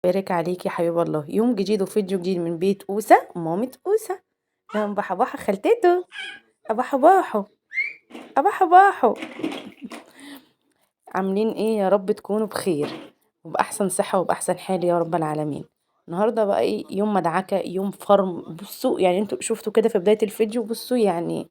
بارك عليك يا حبيب الله. يوم جديد وفيديو جديد من بيت أوسة مامة أوسة. يا بحبحة خالتته. أبحباحو أبحباحو. عاملين ايه؟ يا رب تكونوا بخير وبأحسن صحة وبأحسن حال يا رب العالمين. النهارده بقى ايه؟ يوم مدعكة، يوم فرم. بصوا يعني انتوا شفتوا كده في بداية الفيديو. بصوا يعني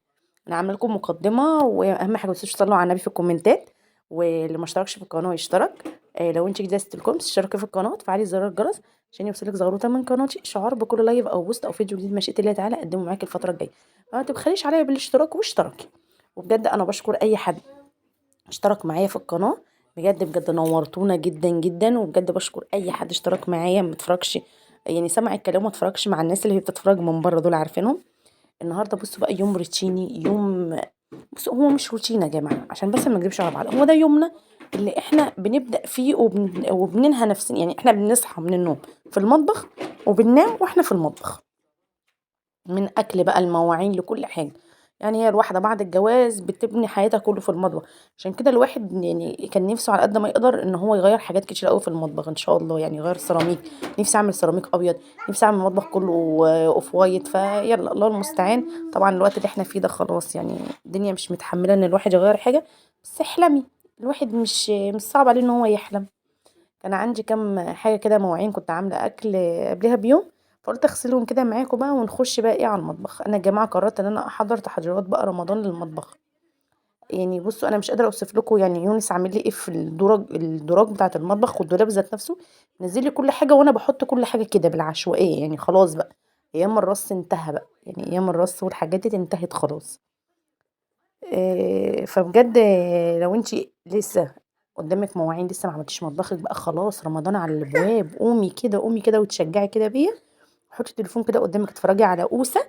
انا عامله لكم مقدمة، واهم حاجة متنسوش تصلوا على النبي في الكومنتات، واللي ما اشتركش في القناة يشترك. لو انت جديدة ستلكم تشتركي في القناة وتفعلي زر الجرس عشان يوصلك زغروطة من قناتي شعار بكل لايف او بوست او فيديو جديد مشيئة الله تعالى اقدمه معاكي الفترة الجاية. ما تبخليش عليا بالاشتراك واشتركي. وبجد انا بشكر اي حد اشترك معايا في القناة. بجد بجد نورتونا جدا جدا، وبجد بشكر اي حد اشترك معايا ما اتفرجش، يعني سمع الكلام وما اتفرجش مع الناس اللي هي بتتفرج من بره دول عارفينهم. النهارده بصوا بقى يوم روتيني، يوم بصوا هو مش روتين يا جماعه عشان بس ما نكذبش على بعض، هو ده يومنا اللي احنا بنبدا فيه وبننهى نفسنا. يعني احنا بنصحى من النوم في المطبخ وبننام واحنا في المطبخ، من اكل بقى المواعين لكل حاجه. يعني هي الواحده بعد الجواز بتبني حياتها كله في المطبخ. عشان كده الواحد يعني كان نفسه على قد ما يقدر ان هو يغير حاجات كتير قوي في المطبخ ان شاء الله، يعني يغير سيراميك. نفسي اعمل سيراميك ابيض، نفسي اعمل المطبخ كله اوف وايت. فيلا الله المستعان. طبعا الوقت اللي احنا فيه ده خلاص، يعني الدنيا مش متحمله ان الواحد يغير حاجه. بس احلمي، الواحد مش صعب عليه ان هو يحلم. كان عندي كام حاجه كده مواعين، كنت عامله اكل قبلها بيوم، فقلت اغسلهم كده معاكم بقى ونخش بقى ايه على المطبخ. انا يا جماعه قررت ان انا احضر تحضيرات بقى رمضان للمطبخ. يعني بصوا انا مش قادره اوصف لكم يعني يونس عامل لي ايه في الدراج بتاعه المطبخ والدولاب ذات نفسه. نزل لي كل حاجه وانا بحط كل حاجه كده بالعشوائيه، يعني خلاص بقى ايام الرص انتهى بقى، يعني ايام الرص والحاجات دي انتهت خلاص. فبجد لو انتي لسه قدامك مواعين لسه ما عملتيش مطبخك بقى، خلاص رمضان على الابواب، قومي كده قومي كده وتشجعي كده بيا. حطي التليفون كده قدامك اتفرجي على اوسه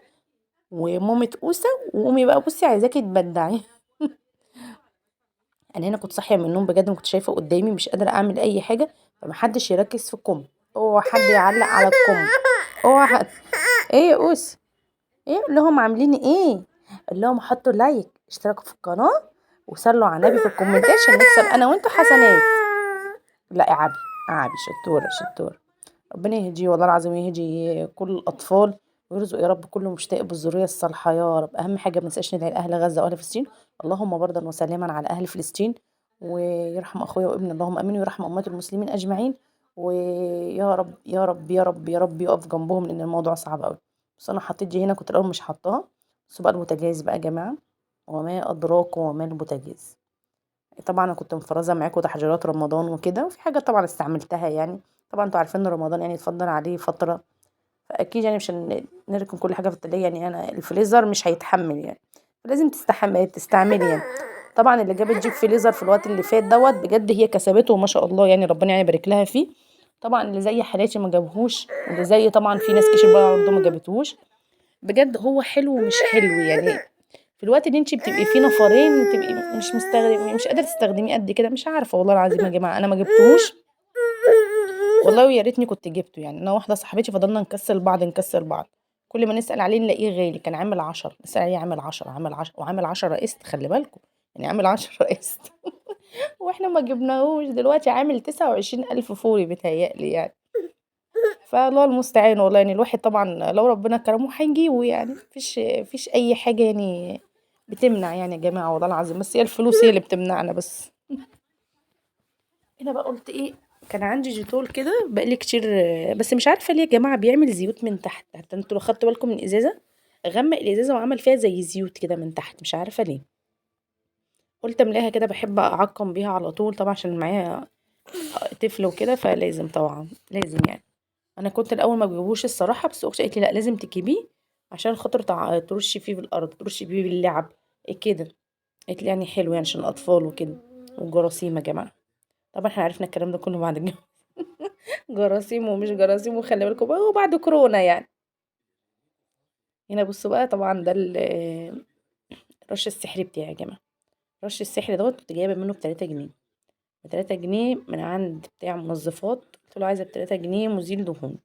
ومامة اوسه، وقومي بقى بصي عايزاكي تبدعي. انا هنا كنت صاحيه من النوم بجد، ما كنت شايفه قدامي، مش قادره اعمل اي حاجه. فمحدش يركز في الكم، اوعى حد يعلق على الكم، اوعى حد. ايه يا اوس؟ ايه اللي هم عاملين ايه؟ اللي هم حطوا لايك اشتركوا في القناة وصلوا على النبي في الكومنتات عشان نكسب انا وانتوا حسنات. لا يا عبي، عبي شطورة شطورة. ربنا يهديه والله العظيم، يهدي كل الاطفال ويرزق يا رب كل مشتاق بالذرية الصالحة يا رب. اهم حاجة ما ننساش ندعي لاهل غزة واهل فلسطين، اللهم بردا وسلاما على اهل فلسطين، ويرحم اخويا وابني اللهم امين، ويرحم امات المسلمين اجمعين. ويا رب يا رب يا رب يا رب يقف جنبهم لان الموضوع صعب قوي. بس انا حطيت دي هنا، كنت الاول مش حطاها. بصوا بقى البوتاجاز بقى يا جماعه، وما ادراك وما البوتاجاز. طبعا انا كنت مفرزه معاكم تحضيرات رمضان وكده، وفي حاجه طبعا استعملتها يعني. طبعا انتوا عارفين ان رمضان يعني يتفضل عليه فتره، فاكيد يعني مش نركن كل حاجه في التلاجة، يعني انا الفريزر مش هيتحمل يعني، لازم تستعملي يعني. طبعا اللي جابت جيب فريزر في الوقت اللي فات دوت بجد هي كسبته وما شاء الله، يعني ربنا يعني يبارك لها فيه. طبعا اللي زي حالاتي ما جابهوش، واللي زي طبعا في ناس كتير برضه ما جابتهوش. بجد هو حلو ومش حلو يعني. في الوقت اللي انت بتبقي فيه نفرين تبقي مش مستخدمي، مش قادره تستخدميه قد كده، مش عارفه والله العظيم يا جماعه انا ما جبتهوش والله، ويا ريتني كنت جبته. يعني انا واحده صاحبتي فضلنا نكسل بعض نكسل بعض، كل ما نسال عليه نلاقيه غالي. كان عامل 10، نسال عليه عامل 10 عامل 10 وعامل 10 قسط، خلي بالكم، يعني عامل 10 قسط. واحنا ما جبناهوش، دلوقتي عامل 29,000 فوري بيتهيألي يعني. فالله المستعان والله، يعني الواحد طبعا لو ربنا كرمه هنجيبه، يعني مفيش اي حاجه يعني بتمنع يعني يا جماعه والله العظيم، بس هي الفلوس هي اللي بتمنعنا بس. هنا بقى قلت ايه، كان عندي جيتول كده بقالي كتير، بس مش عارفه ليه يا جماعه بيعمل زيوت من تحت. حتى انتوا لو خدتوا بالكم من الازازه، غمق الازازه وعمل فيها زي زيوت كده من تحت، مش عارفه ليه. قلت املاها كده، بحب اعقم بيها على طول طبعا عشان معايا طفل وكده، فلازم طبعا لازم يعني. انا كنت الاول ما بجيبوش الصراحه، بس اختي قالت لي لا لازم تجيبيه عشان خاطر ترشي فيه بالارض، ترشي فيه باللعب إيه كده. قالت لي يعني حلو يعني عشان الاطفال وكده، والجراثيم يا جماعه. طبعا احنا عرفنا الكلام ده كله بعد الجواز. جراثيم ومش جراثيم، وخلي بالكم بقى وبعد كورونا يعني. هنا بصوا بقى طبعا ده الرش السحري بتاعي يا جماعه. الرش السحري دوت كنت جايبه منه ب3 جنيه، ب3 جنيه من عند بتاع منظفات، قلت له عايزه ب3 جنيه مزيل دهون.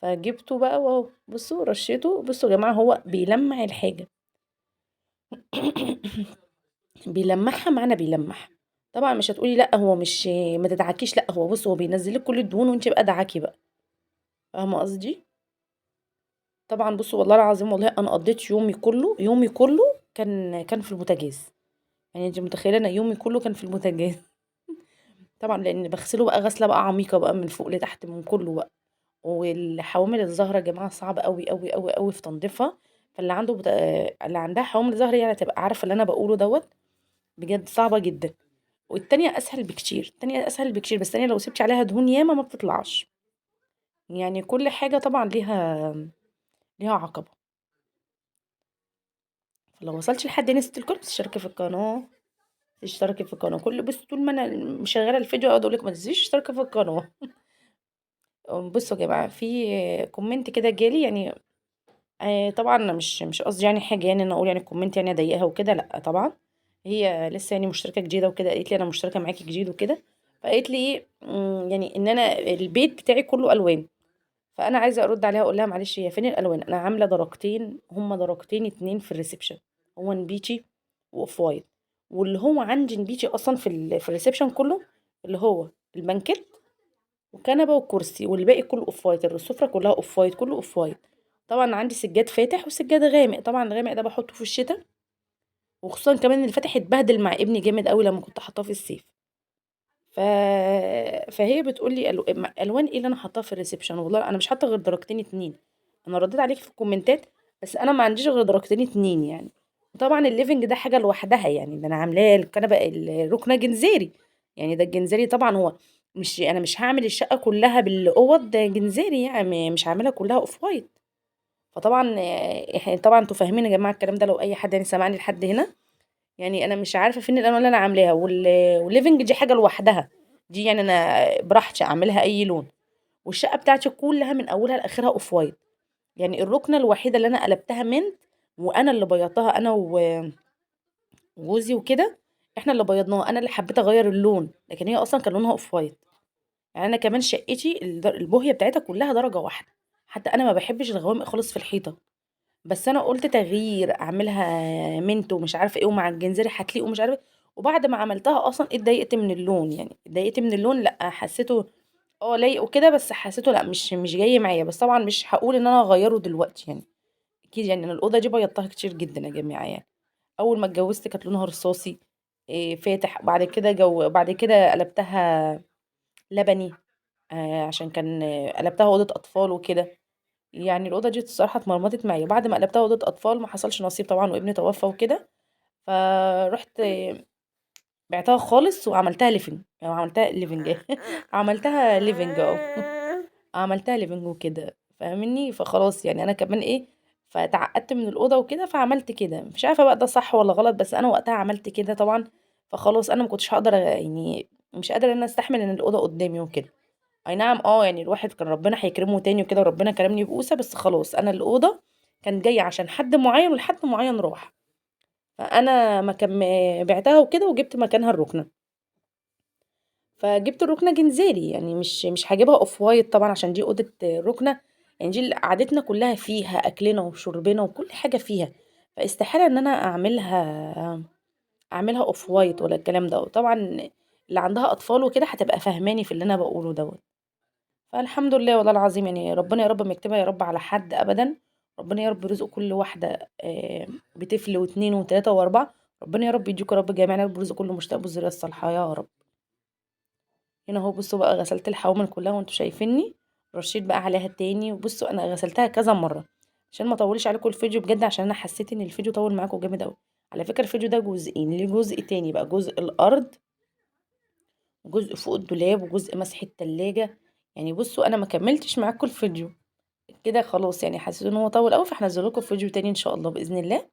فجبته بقى واهو بصوا رشيته. بصوا يا جماعه هو بيلمع الحاجه. بيلمعها معانا بيلمعها. طبعا مش هتقولي لا هو مش ما تدعكيش، لا هو بص هو بينزل لك كل الدهون وانت بقى دعاكي بقى. فاهمه قصدي؟ طبعا بصوا والله العظيم، والله انا قضيت يومي كله، يومي كله كان في البوتاجاز. يعني انت متخيله انا يومي كله كان في البوتاجاز. طبعا لان بغسله بقى غسله بقى عميقه بقى من فوق لتحت من كله بقى. والحوامل الزهرة يا جماعة صعب قوي قوي قوي قوي في تنظيفها. فاللي عنده اللي عندها حوامل زهرة يعني تبقى عارفة اللي انا بقوله دوت. بجد صعبة جدا. والتانية اسهل بكتير، التانية اسهل بكتير، بس التانية لو سبتي عليها دهون ياما ما بتطلعش. يعني كل حاجة طبعا ليها عقبة. فلو وصلتي لحد هنا ست الكل تشتركي في القناة. تشتركي في القناة كل بس طول ما انا مشغلة الفيديو اقعد اقول لك ما تنسيش تشتركي في القناة. بصوا يا جماعة في كومنت كده جالي يعني. طبعا انا مش قصدي يعني حاجه يعني انا اقول يعني الكومنت يعني اضايقها وكده، لا طبعا. هي لسه يعني مشتركه جديده وكده، قالت لي انا مشتركه معاكي جديد وكده. فقالت لي ايه يعني ان انا البيت بتاعي كله الوان. فانا عايزه ارد عليها اقول لها معلش هي فين الالوان؟ انا عامله درجتين، هما درجتين اتنين في الريسبشن. هو نبيتي واوف وايت. واللي هو عندي نبيتي اصلا في الريسبشن كله، اللي هو البنكت وكنبه وكرسي، والباقي كله اوف وايت، السفره كلها اوف وايت، كله اوف وايت. طبعا عندي سجاد فاتح وسجاد غامق، طبعا الغامق ده بحطه في الشتاء. وخصوصا كمان ان الفاتح اتبهدل مع ابني جامد قوي لما كنت حاطاه في الصيف. ف... فهي بتقول لي الوان ايه اللي انا حاطاها في الريسبشن؟ والله انا مش حاطه غير درجتين اتنين. انا رديت عليك في الكومنتات، بس انا ما عنديش غير درجتين اتنين يعني. وطبعا الليفنج ده حاجه لوحدها يعني، ده انا عاملاه الكنبه الركنه جنزيري. يعني ده الجنزيري طبعا هو مش، انا مش هعمل الشقه كلها بالاوض ده جنزيري يعني، مش هعملها كلها اوف وايت. فطبعا احنا طبعا انتوا فاهمين يا جماعه الكلام ده، لو اي حد يعني سمعني لحد هنا. يعني انا مش عارفه فين الالوان اللي انا عاملاها والليفنج دي حاجه لوحدها. دي يعني انا براحتي اعملها اي لون. والشقه بتاعتي كلها من اولها لاخرها اوف وايت. يعني الركنه الوحيده اللي انا قلبتها منت، وانا اللي بيضتها انا وجوزي وكده. احنا اللي بيضناها، انا اللي حبيت اغير اللون، لكن هي اصلا كان لونها اوف وايت. يعني انا كمان شقتي البوهيه بتاعتها كلها درجه واحده. حتى انا ما بحبش الغوامق خالص في الحيطه. بس انا قلت تغيير اعملها منت ومش عارفه ايه ومع الجنزير هتليق ومش عارفه إيه. وبعد ما عملتها اصلا اتضايقت من اللون، يعني اتضايقت من اللون، لا حسيته اه لايق وكده، بس حسيته لا مش جاي معايا. بس طبعا مش هقول ان انا اغيره دلوقتي يعني. اكيد يعني انا الاوضه دي بيضتها كتير جدا يا جماعه يعني. اول ما اتجوزت كانت لونها رصاصي فاتح. بعد كده بعد كده قلبتها لبني. عشان كان قلبتها اوضه اطفال وكده. يعني الأوضة دي الصراحة اتمرمطت معايا بعد ما قلبتها أوضة أطفال، ما حصلش نصيب طبعا وابني توفى وكده. فرحت بعتها خالص وعملتها ليفنج، يعني عملتها ليفنج. عملتها ليفنج عملتها ليفنج وكده فاهمني. فخلاص يعني انا كمان ايه، فتعقدت من الأوضة وكده فعملت كده. مش عارفة بقى ده صح ولا غلط، بس انا وقتها عملت كده طبعا. فخلاص انا ما كنتش هقدر يعني مش قادرة ان انا استحمل ان الأوضة قدامي وكده. اي نعم يعني الواحد كان ربنا هيكرمه تاني وكده، وربنا كرمني بأوسة، بس خلاص انا الأوضة كان جاية عشان حد معين والحد معين راح. فانا ما كان بعتها وكده وجبت مكانها الركنة. فجبت الركنة جنزيري، يعني مش هجيبها اوف وايت طبعا عشان دي أوضة ركنة. يعني دي اللي قعدتنا كلها فيها، اكلنا وشربنا وكل حاجة فيها. فاستحالة ان انا اعملها اوف وايت ولا الكلام ده طبعا. اللي عندها اطفال وكده هتبقى فاهماني في اللي انا بقوله دوت. فالحمد لله والله العظيم، يعني ربنا يا رب ما يكتبها يا رب على حد ابدا. ربنا يا رب يرزق كل واحده بطفل واثنين وثلاثه واربعه. ربنا يا رب يديكوا يا رب جميعا يا رب، يرزق كل مشتاق بالذريه الصالحه يا رب. هنا اهو بصوا بقى غسلت الحوامل كلها وانتوا شايفيني. رشيت بقى عليها تاني، وبصوا انا غسلتها كذا مره عشان ما اطولش عليكم الفيديو بجد، عشان انا حسيت ان الفيديو طول معاكم جامد قوي. على فكره الفيديو ده جزئين، ليه جزء تاني بقى، جزء الارض وجزء فوق الدولاب وجزء مسح التلاجة. يعني بصوا انا ما كملتش معاكم الفيديو كده خلاص، يعني حسيت ان هو طول قوي، فهنزل لكم فيديو تاني ان شاء الله باذن الله.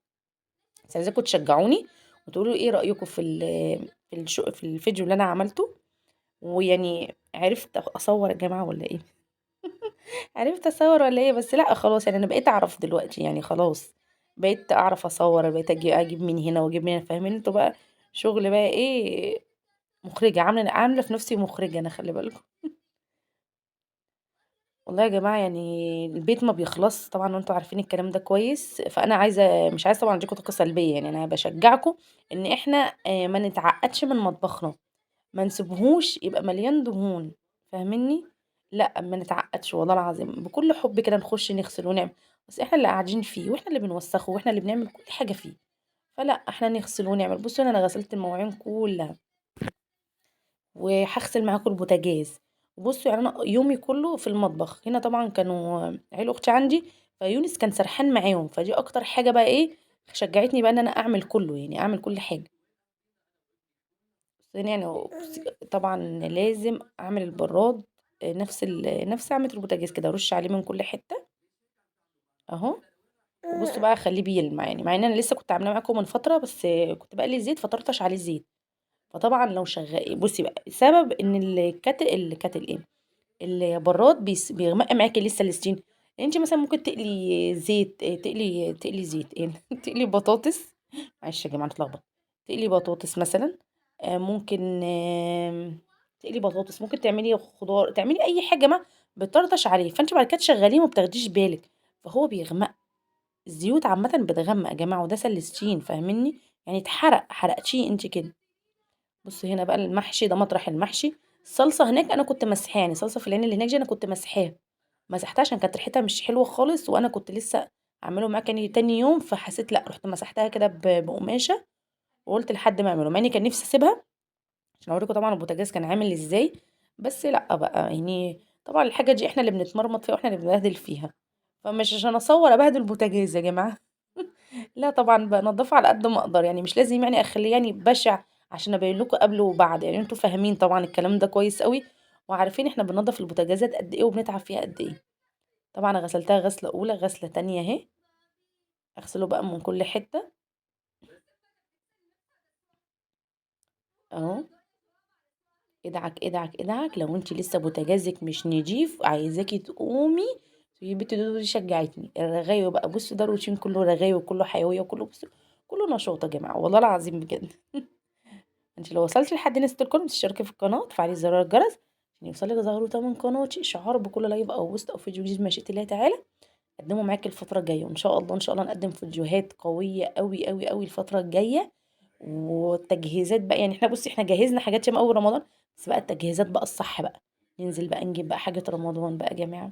بس عايزاكم تشجعوني وتقولوا ايه رايكم في الفيديو اللي انا عملته. ويعني عرفت اصور يا جماعه ولا ايه؟ عرفت اصور ولا ايه؟ بس لا خلاص يعني انا بقيت اعرف دلوقتي يعني خلاص. بقيت اعرف اصور، بقيت اجيب من هنا واجيب من هنا، فاهمين انتوا بقى. شغل بقى ايه، مخرجه، عامله في نفسي مخرجه انا، خلي بالكم. والله يا جماعة يعني البيت ما بيخلص طبعا وانتوا عارفين الكلام ده كويس. فأنا عايزة مش عايزة طبعا اديكوا طاقة سلبية، يعني أنا بشجعكم إن احنا ما نتعقدش من مطبخنا. ما نسيبهوش يبقى مليان دهون، فاهمني؟ لا ما نتعقدش والله العظيم، بكل حب كده نخش نغسل ونعمل، بس احنا اللي قاعدين فيه واحنا اللي بنوسخه واحنا اللي بنعمل كل حاجه فيه، فلا احنا نغسل ونعمل. بصوا انا غسلت المواعين كلها وهغسل معاكم البوتاجاز. بصوا يعني انا يومي كله في المطبخ هنا، طبعا كانوا عيل اختي عندي، فيونس كان سرحان معاهم، فدي اكتر حاجه بقى ايه شجعتني بقى ان انا اعمل كله، يعني اعمل كل حاجه. بس يعني طبعا لازم اعمل البراد نفس عملة البوتاجاز كده، ارش عليه من كل حته اهو. وبصوا بقى اخليه بيلمع، يعني مع ان انا لسه كنت عاملاه معاكم من فتره، بس كنت بقلي زيت فطرطش عليه زيت. فطبعا لو شغال بصي بقى سبب ان الكاتل ايه البراد بيغمق معاكي لسه الستين. انت مثلا ممكن تقلي زيت تقلي زيت ايه تقلي بطاطس، معلش يا جماعه اتلخبط. تقلي بطاطس مثلا، ممكن تقلي بطاطس، ممكن تعملي خضار، تعملي اي حاجه ما بتطرطش عليه، فانت بعد كده تشغليه وما بتاخديش بالك، فهو بيغمق. الزيوت عامه بتغمق يا جماعه، وده سلستين فاهميني، يعني حرقتيه انت كده. بصوا هنا بقى المحشي ده مطرح المحشي. الصلصه هناك انا كنت مسحاه، يعني صلصه في العين اللي هناك دي انا كنت مسحاها، مسحتها عشان كانت ريحتها مش حلوه خالص، وانا كنت لسه اعمله معاك يعني تاني يوم، فحسيت لا رحت مسحتها كده بقماشه، وقلت لحد ما اعمله، مع اني كان نفسي اسيبها عشان اوريكم طبعا البوتاجاز كان عامل ازاي. بس لا بقى يعني طبعا الحاجه دي احنا اللي بنتمرمط فيها واحنا اللي بنبهدل فيها، فمش عشان اصور ابهدل البوتاجاز يا جماعه. لا طبعا بنضفه على قد ما اقدر، يعني مش لازم يعني اخليه يعني بشع عشان ابين لكم قبل وبعد، يعني انتوا فاهمين طبعا الكلام ده كويس قوي، وعارفين احنا بننضف البوتاجازات قد ايه وبنتعب فيها قد ايه. طبعا أنا غسلتها غسله اولى، غسله تانية اهي، اغسله بقى من كل حته اهو. ادعك لو انت لسه بوتاجازك مش نضيف، عايزاكي تقومي يا بنتي. دودو دي شجعتني الرغاوي بقى، بصوا ده روتين كله رغاوي وكله حيويه وكله بصوا كله نشاط يا جماعه والله العظيم بجد. انت لو وصلتي لحد نص القناه تشتركي في القناه وتفعلي زر الجرس عشان يوصلك زغروطه من قناتي، اشعار بكل لايف او بوست او فيديو جديد مشيئة الله تعالى اقدمه معاكي الفتره الجايه، وان شاء الله ان شاء الله نقدم فيديوهات قويه قوي قوي قوي الفتره الجايه. والتجهيزات بقى يعني احنا بصي احنا جهزنا حاجات ياما اول رمضان، بس بقى التجهيزات بقى الصح بقى، ننزل بقى نجيب بقى حاجه رمضان بقى يا جماعه،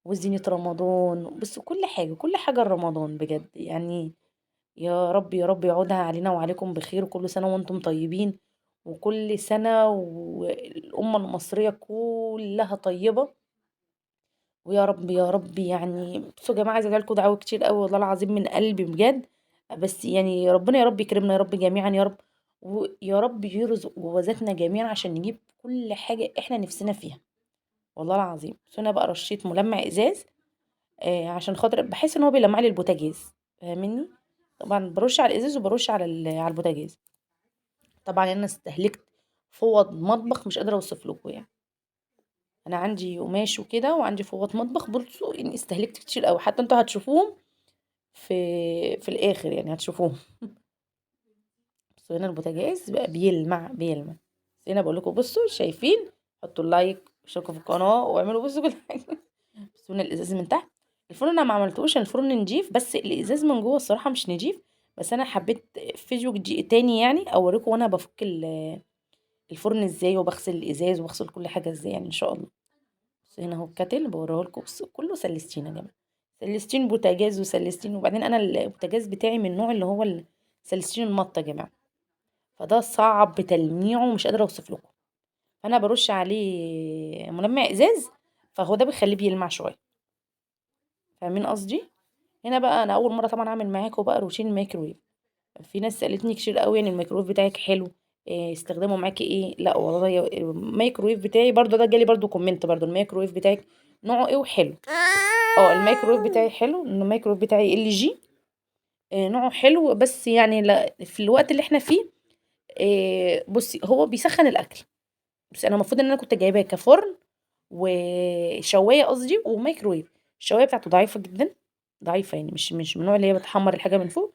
وزينة رمضان، بس كل حاجه رمضان بجد يعني. يا رب يا رب يعودها علينا وعليكم بخير، وكل سنة وانتم طيبين، وكل سنة والأمة المصرية كلها طيبة. ويا رب يا رب يعني بصوا يا جماعة عايزة ادعيلكوا دعوة كتير قوي والله العظيم من قلبي بجد، بس يعني ربنا يا رب يكرمنا يا رب جميعا يا رب، ويا رب يرزق جوازاتنا جميعا عشان نجيب كل حاجة احنا نفسنا فيها والله العظيم. بس انا بقى رشيت ملمع ازاز عشان خاطر بحس ان هو بيلمع لي البوتاجاز، فاهمني؟ طبعا برش على الازاز وبرش على على البوتاجاز. طبعا انا استهلكت فوط مطبخ مش قادره اوصف لكم يعني. انا عندي قماش وكده وعندي فوط مطبخ بصوا، يعني استهلكت كتير قوي، حتى انتوا هتشوفوهم في الاخر يعني هتشوفوهم. بصوا هنا البوتاجاز بقى بيلمع. بس هنا بقول لكم بصوا شايفين، حطوا اللايك واشتركوا في القناه واعملوا بصوا كل حاجه. بصوا هنا الازاز من تحت، الفرن انا ما عملتوش، الفرن نضيف بس الازاز من جوه الصراحه مش نضيف. بس انا حبيت فيديو تاني يعني اوريكم وانا بفك الفرن ازاي وبغسل الازاز وبغسل كل حاجه ازاي يعني ان شاء الله. بس هنا اهو الكاتل بوريه لكم، بس كله سلستين يا جماعه، سلستين بوتاجاز وسلستين. وبعدين انا البوتاجاز بتاعي من النوع اللي هو السلستين المطه يا جماعه، فده صعب تلميعه مش قادره اوصف لكم. فانا برش عليه ملمع ازاز، فهو ده بيخليه بيلمع شويه، فاهمين قصدي؟ هنا بقى انا اول مره طبعا اعمل معاكم بقى روتين الميكرويف. في ناس سالتني كتير قوي يعني الميكرويف بتاعك حلو، إيه استخدامه معاكي ايه؟ لا والله الميكرويف بتاعي برضو ده جالي برضو كومنت برضو، الميكرويف بتاعك نوعه ايه وحلو. اه الميكرويف بتاعي حلو، الميكرويف بتاعي ال جي، نوعه حلو، بس يعني لا في الوقت اللي احنا فيه بصي هو بيسخن الاكل. بس انا المفروض ان انا كنت جايباه كفرن وشوايه قصدي وميكرويف، الشوايه بتاعته ضعيفه جدا، ضعيفه يعني مش من النوع اللي هي بتحمر الحاجه من فوق.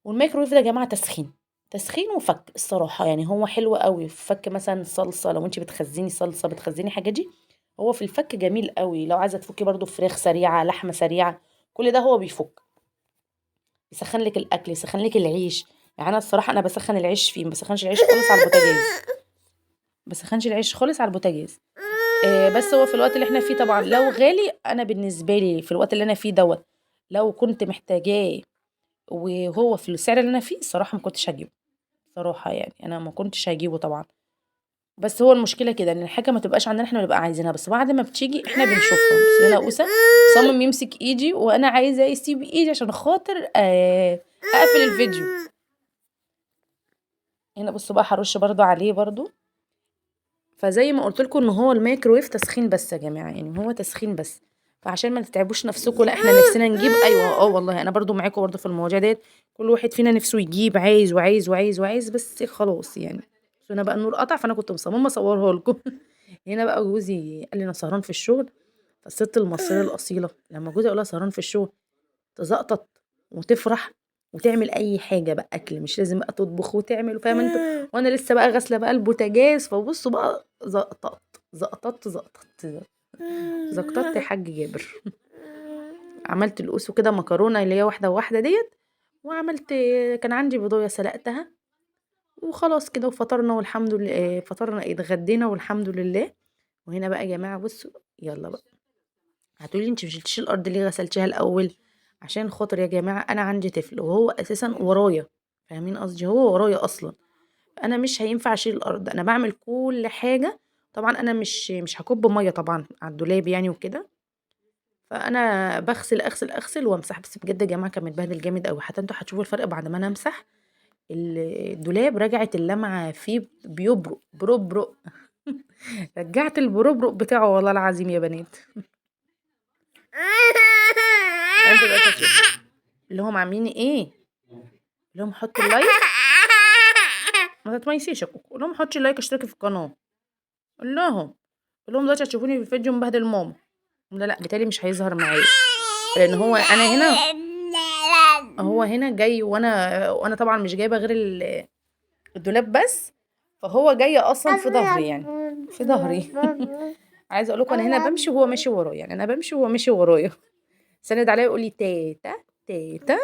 والميكرويف ده يا جماعه تسخين، تسخين وفك الصراحه، يعني هو حلو قوي في فك مثلا صلصه، لو انت بتخزني صلصه بتخزني حاجه دي، هو في الفك جميل قوي. لو عايزه تفكي برضو فراخ سريعه لحمه سريعه كل ده هو بيفك، يسخن لك الاكل يسخن لك العيش. يعني انا الصراحه انا بسخن العيش فيه، ما بسخنش العيش خالص على البوتاجاز. بسخنش العيش خالص على البوتاجاز. بس هو في الوقت اللي احنا فيه طبعا لو غالي، انا بالنسبه لي في الوقت اللي انا فيه دوت لو كنت محتاجاه وهو في السعر اللي انا فيه الصراحه ما كنتش هجيبه. صراحه يعني انا ما كنتش هجيبه طبعا. بس هو المشكله كده ان الحاجه ما تبقاش عندنا احنا نبقى عايزينها، بس بعد ما بتيجي احنا بنشوفها. بس هنا اوسه صمم يمسك ايدي وانا عايزه يسيب ايدي عشان خاطر اقفل الفيديو. هنا بصوا بقى هرش برضو عليه برضو. فزي ما قلت لكم ان هو الميكرويف تسخين بس يا جماعه، يعني هو تسخين بس. فعشان ما تتعبوش نفسكم، لا احنا نفسنا نجيب، ايوه والله انا برضو معاكم برضو في المواضيع ديت. كل واحد فينا نفسه يجيب، عايز وعايز وعايز وعايز، بس خلاص يعني. بس هنا بقى النور قطع فانا كنت مصممه اصورها لكم. هنا بقى جوزي قال لي انا سهران في الشغل. فالست المصريه الاصيله لما جوزي يقول لها سهران في الشغل تزقطط وتفرح وتعمل اي حاجه بقى اكل، مش لازم بقى تطبخ وتعمل، فاهم انتوا؟ وانا لسه بقى غاسله بقى البوتاجاز، فبصوا بقى زقططت زقططت يا حاج جابر. عملت القوس وكده مكرونه اللي هي واحده وواحده ديت. وعملت، كان عندي بضايه سلقتها وخلاص كده وفطرنا والحمد لله. فطرنا ايه، اتغدينا والحمد لله. وهنا بقى يا جماعه بصوا، يلا بقى هتقولي انت مش شلتيش الارض ليه غسلتيها الاول؟ عشان خاطر يا جماعه انا عندي طفل وهو اساسا ورايا، فاهمين قصدي؟ هو ورايا اصلا. انا مش هينفع اشيل الارض، انا بعمل كل حاجه. طبعا انا مش هكب ميه طبعا على الدولاب يعني وكده. فانا بغسل اغسل اغسل وامسح. بس بجد يا جماعه كان متبهدل جامد قوي، حتى انتوا هتشوفوا الفرق بعد ما انا امسح. الدولاب رجعت اللمعه فيه بيبرق بربرق. رجعت البربرق بتاعه والله العظيم يا بنات. انتوا دلوقتي هتشوفوا اللي هم عاملين ايه. اللي هم حطوا اللايك، ما تتميسيش يا كوكو، قول لهم حطي اللايك اشتركي في القناه. قول لهم دلوقتي هتشوفوني في الفيديو مبهدل ماما. لا بالتالي مش هيظهر معايا، لان هو انا هنا، هو هنا جاي وانا طبعا مش جايبه غير الدولاب بس. فهو جاي اصلا في ظهري يعني، في ظهري. عايزه اقول لكم انا هنا بمشي وهو ماشي ورايا، يعني انا بمشي وهو ماشي ورايا. سند عليا يقول لي تيتا تيتا.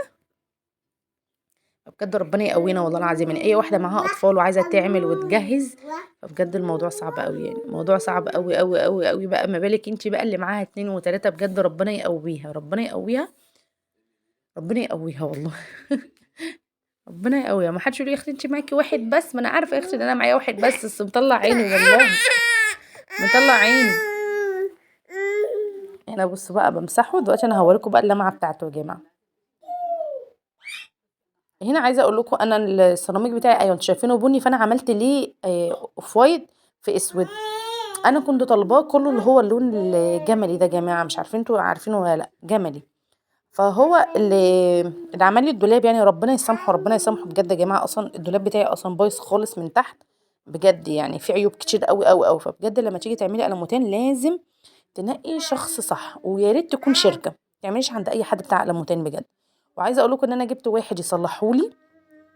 بجد ربنا يقوينا والله العظيم، يعني اي واحده معاها اطفال وعايزه تعمل وتجهز. فبجد الموضوع صعب قوي، يعني الموضوع صعب قوي قوي قوي قوي بقى. ما بالك انت بقى اللي معاها 2 و3، بجد ربنا يقويها ربنا يقويها ربنا يقويها والله. ربنا يقويها. ما حدش يقول لي يا اختي انت معاكي واحد بس، ما انا عارفه يا اختي ان انا معايا واحد بس مطلع عيني والله. مطلع عيني. هنا بصوا بقى بمسحه دلوقتي. انا هوريكم بقى اللمعه بتاعته يا جماعه. هنا عايزه اقول لكم انا السيراميك بتاعي، ايوه انتوا شايفينه بني، فانا عملت ليه اوف وايت في اسود. انا كنت طالباه كله اللي هو اللون الجملي ده يا جماعه، مش عارفين انتوا عارفينه ولا لا، جملي. فهو اللي عمل لي الدولاب، يعني ربنا يسامحه ربنا يسامحه بجد يا جماعه. اصلا الدولاب بتاعي اصلا بايظ خالص من تحت بجد، يعني في عيوب كتير قوي قوي قوي. فبجد لما تيجي تعملي قلموتين لازم تنقي شخص صح، ويا ريت تكون شركه، ما تعمليش عند اي حد بتاع قلموتين بجد. وعايزه اقول لكم ان انا جبت واحد يصلحهولي.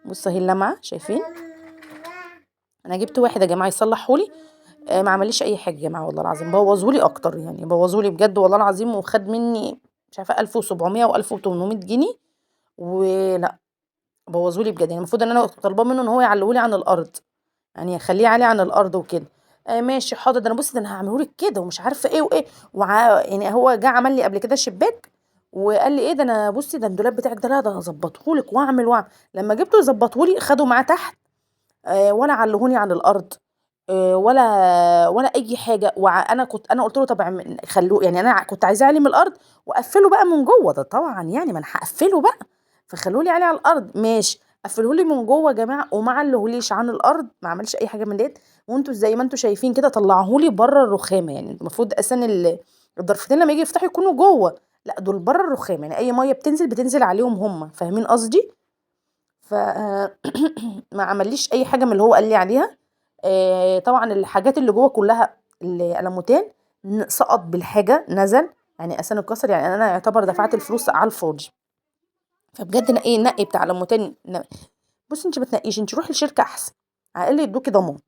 بصوا اهي اللمعه شايفين، انا جبت واحد يا جماعه يصلحهولي. ما عمليش اي حاجه يا جماعه والله العظيم، بوظولي اكتر يعني، بوظولي بجد والله العظيم. وخد مني مش عارفه 1700 و 1800 جنيه. ولا بوظولي بجد. يعني المفروض ان انا كنت طالباه منه ان هو يعلقولي عن الارض، يعني يخليه عالي عن الارض وكده. ماشي حاضر، ده انا بصي ده انا هعملهولك كده ومش عارفه ايه وايه يعني هو جه عمل لي قبل كده شباك وقال لي ايه ده، انا بصي ده الدولاب بتاعك ده، لا ده هظبطهولك واعمل. لما جبته يظبطهولي خده معاه تحت. ولا علهوني عن الارض. ولا اي حاجه. انا قلت له طب خلوه، يعني انا كنت عايزاه اعلي من الارض واقفله بقى من جوه، ده طبعا يعني ما انا هقفله بقى. فخلوه لي على الارض ماشي، قفله لي من جوه يا جماعه وما علهوليش عن الارض، ما عملش اي حاجه من ديت. وانتوا زي ما انتوا شايفين كده طلعهولي بره الرخامه. يعني المفروض اساسا الضرفتين لما يجي يفتحوا يكونوا جوه، لا دول بره الرخامه، يعني اي ميه بتنزل عليهم هم، فاهمين قصدي؟ ف ما عمليش اي حاجه من اللي هو قال لي عليها. طبعا الحاجات اللي جوه كلها القلموتان سقط بالحاجه نزل، يعني اساسا اتكسر، يعني انا يعتبر دفعت الفلوس على الفاضي. فبجد نقي بتاع قلموتان. بصي انت ما تنقيش، انت روحي لشركه احسن على الاقل يدوكي ضمان.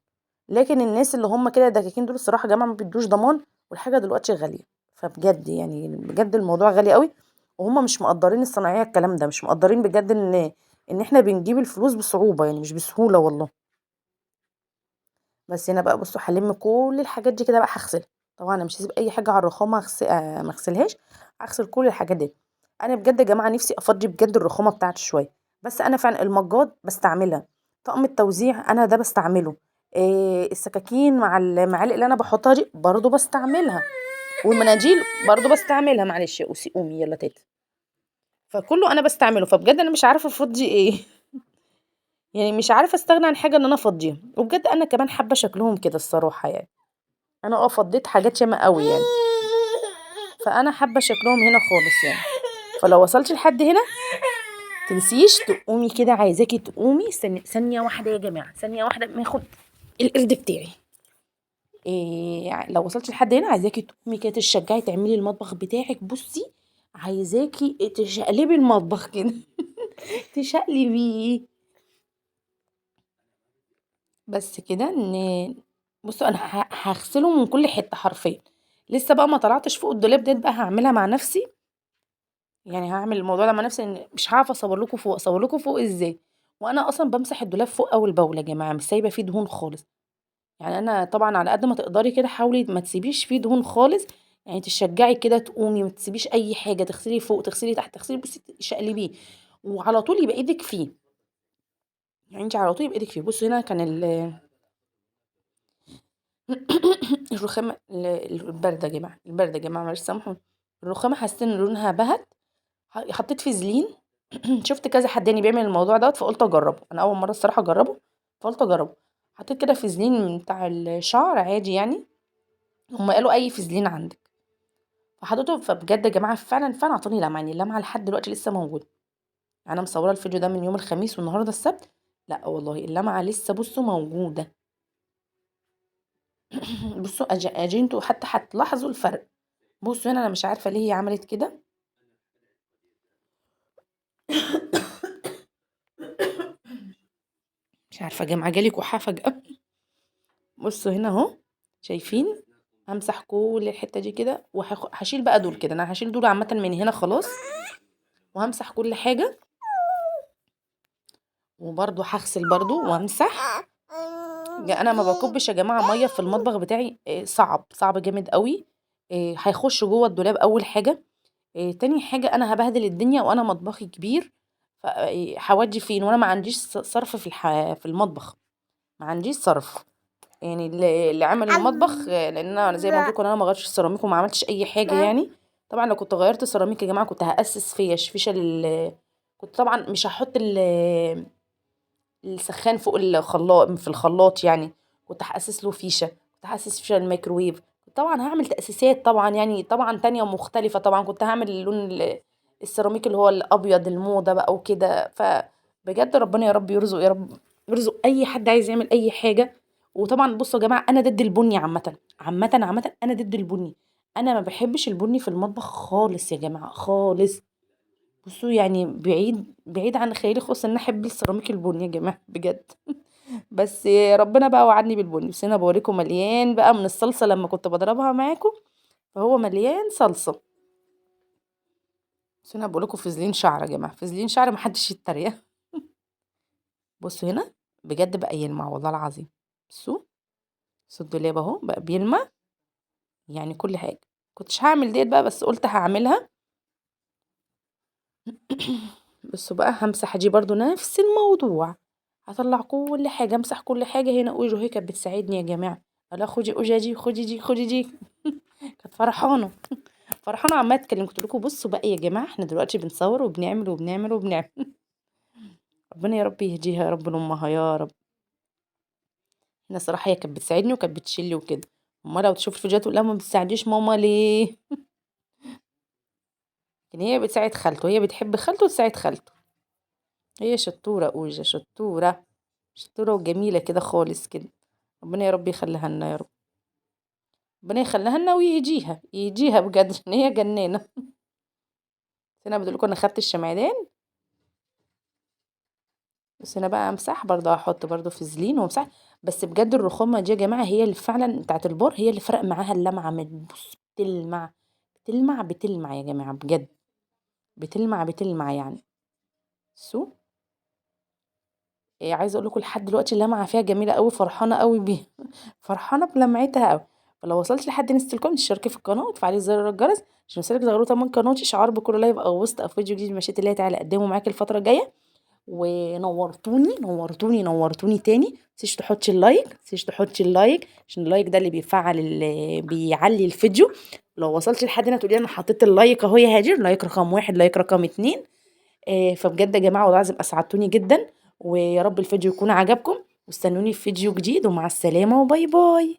لكن الناس اللي هم كده دكاكين دول الصراحه يا جماعه ما بيدوش ضمان، والحاجه دلوقتي غاليه. فبجد يعني بجد الموضوع غالي قوي. وهم مش مقدرين الصناعيه الكلام ده، مش مقدرين بجد ان احنا بنجيب الفلوس بصعوبه، يعني مش بسهوله والله. بس هنا بقى بصوا هلم كل الحاجات دي كده بقى هغسلها. طبعا انا مش هسيب اي حاجه على الرخامه ما اغسلهاش. هغسل كل الحاجات دي. انا بجد يا جماعه نفسي افضي بجد الرخامه بتاعتي شويه. بس انا فعلا المجات بستعملها. طقم التوزيع انا ده بستعمله. السكاكين مع المعالق اللي انا بحطها دي برضو بستعملها. والمناديل برضو بستعملها. معلش يا اوسي قومي يلا تيتا. فكله انا بستعمله. فبجد انا مش عارفه افضي ايه. يعني مش عارفه استغنى عن حاجه ان انا افضيها. وبجد انا كمان حابه شكلهم كده الصراحه يعني. انا فضيت حاجات ياما قوي يعني. فانا حابه شكلهم هنا خالص يعني. فلو وصلتي لحد هنا تنسيش تقومي كده. عايزاكي تقومي ثانيه واحده يا جماعه. ثانيه واحده ما اخد القرد بتاعي. لو وصلتي لحد هنا عايزاكي تقومي كده تشجعي تعملي المطبخ بتاعك. بصي عايزاكي تشقلبي المطبخ كده. تشقلبيه. بس كده بصوا انا هغسله من كل حته حرفيا. لسه بقى ما طلعتش فوق الدولاب ديت بقى هعملها مع نفسي. يعني هعمل الموضوع ده مع نفسي ان مش هعرف اصور لكم فوق ازاي. وانا اصلا بمسح الدولاب فوق اول باول يا جماعه. مش سايبه فيه دهون خالص. يعني انا طبعا على قد ما تقدري كده حاولي ما تسيبيش فيه دهون خالص. يعني تشجعي كده تقومي ما تسيبيش اي حاجه. تغسلي فوق تغسلي تحت تغسلي بصي شقلبيه. وعلى طول يبقى ايدك فيه. يعني انت على طول يبقى ايدك فيه. بصوا هنا كان الرخامه البارده يا جماعه. البارده يا جماعه معلش سامحوا. الرخامه حسيت ان لونها بهت. حطيت فازلين. شفت كذا حد يعني بيعمل الموضوع دوت. فقلت اجربه. انا اول مره الصراحه اجربه. فقلت اجربه. حطيت كده فازلين بتاع الشعر عادي يعني. هم قالوا اي فازلين عندك. فحطيته. فبجد يا جماعه فعلا فعلا اعطاني لمعه. يعني اللمعه لحد دلوقتي لسه موجوده. يعني انا مصوره الفيديو ده من يوم الخميس والنهارده السبت. لا والله اللمعه لسه بصوا موجوده. بصوا انتوا حتى هتلاحظوا الفرق. بصوا هنا انا مش عارفه ليه هي عملت كده. مش عارفه يا جماعه جالي كحه فجاه. بصوا هنا اهو. شايفين. همسح كل الحته دي كده وهشيل بقى دول كده. انا هشيل دول عامه من هنا خلاص. وهمسح كل حاجه. وبرده هغسل برده وامسح. انا ما بكبش يا جماعه ميه في المطبخ بتاعي. صعب صعب جامد قوي. هيخش جوه الدولاب اول حاجه. تاني حاجه انا هبهدل الدنيا وانا مطبخي كبير. هودي فين وانا ما عنديش صرف في المطبخ. ما عنديش صرف. يعني اللي عمل المطبخ لان انا زي ما قلت لكم انا ما غيرتش السيراميك وما عملتش اي حاجه يعني. طبعا لو كنت غيرت السيراميك يا جماعه كنت هاسس فيشه كنت طبعا مش هحط السخان فوق الخلاط في الخلاط يعني. كنت هاسس له فيشه. كنت هاسس فيشه الميكروويف. طبعا هعمل تاسيسات طبعا يعني طبعا تانية ومختلفه. طبعا كنت هعمل اللون السيراميك اللي هو الابيض الموضه بقى وكده. فبجد ربنا يا رب يرزق يا رب. يرزق اي حد عايز يعمل اي حاجه. وطبعا بصوا يا جماعه انا ضد البني عامه. عامه انا ضد البني. انا ما بحبش البني في المطبخ خالص يا جماعه خالص. بصوا يعني بعيد بعيد عن خيالي خالص ان انا احب السيراميك البني يا جماعه بجد. بس ربنا بقى وعدني بالبني. بس انا بوريكم مليان بقى من الصلصه لما كنت بضربها معاكم. فهو مليان صلصه. بس انا بقول لكم فازلين شعر يا جماعه. فازلين شعر محدش يتريق. بصوا هنا. بجد بقى يلمع والله العظيم. بصوا. بصوا الدولاب اهو بقى بيلمع. يعني كل حاجه. كنتش هعمل ديت بقى بس قلت هعملها. بصوا بقى همسح دي برضو نفس الموضوع. هطلع كل حاجه امسح كل حاجه. هنا اوجه هي كانت بتساعدني يا جماعه. لا خدي اوجه دي خدي دي خدي دي. كانت فرحانه. فرحانه عماله اتكلم. قلت لكم بصوا بقى يا جماعه احنا دلوقتي بنصور وبنعمل وبنعمل وبنعمل. ربنا يا رب يهديها يا رب لامها يا رب. هنا صراحه هي كانت بتساعدني وكانت بتشيلي وكده. امال لو تشوف الفيديوهات تقول لها ما بتساعديش ماما ليه. لكن هي بتساعد خالته. هي بتحب خالته وتساعد خالته. هي شطوره اوجه شطوره. شطوره وجميله كده خالص كده. ربنا يا رب يخليها لنا يا رب. ربنا يخليها لنا ويهديها يهديها بجد عشان هي جنانه. بس انا بقول لكم انا خدت الشمعدان. بس انا بقى امسح برضه هحط برضه فازلين وامسح. بس بجد الرخامه دي يا جماعه هي اللي فعلا بتاعت البار. هي اللي فرق معاها اللمعه. من بص بتلمع. بتلمع بتلمع يا جماعه بجد. بتلمع بتلمع يعني. سو. عايزه اقول لكم لحد دلوقتي اللمعه فيها جميله قوي. فرحانه قوي بيها. فرحانة بلمعتها أوي. فلو وصلتِ لحد نص الكم تشتركي في القناة وتفعلي زر الجرس عشان يوصلِك زغروطة من قناتي إشعار بكل لايف أو بوست أو فيديو جديد مشيئة الله تعالى أقدمه معاكِ الفترة الجاية. ونورتوني نورتوني نورتوني تاني، متنسيش تحطي اللايك، متنسيش تحطي اللايك عشان اللايك ده اللي بيفعل بيعلي الفيديو. لو وصلتي لحد هنا تقولي انا حطيت اللايك اهو يا هاجر، لايك رقم 1 لايك رقم 2. فبجد يا جماعة والله العظيم اسعدتوني جدا، ويا رب الفيديو يكون عجبكم، واستنوني في فيديو جديد، ومع السلامة وباي باي.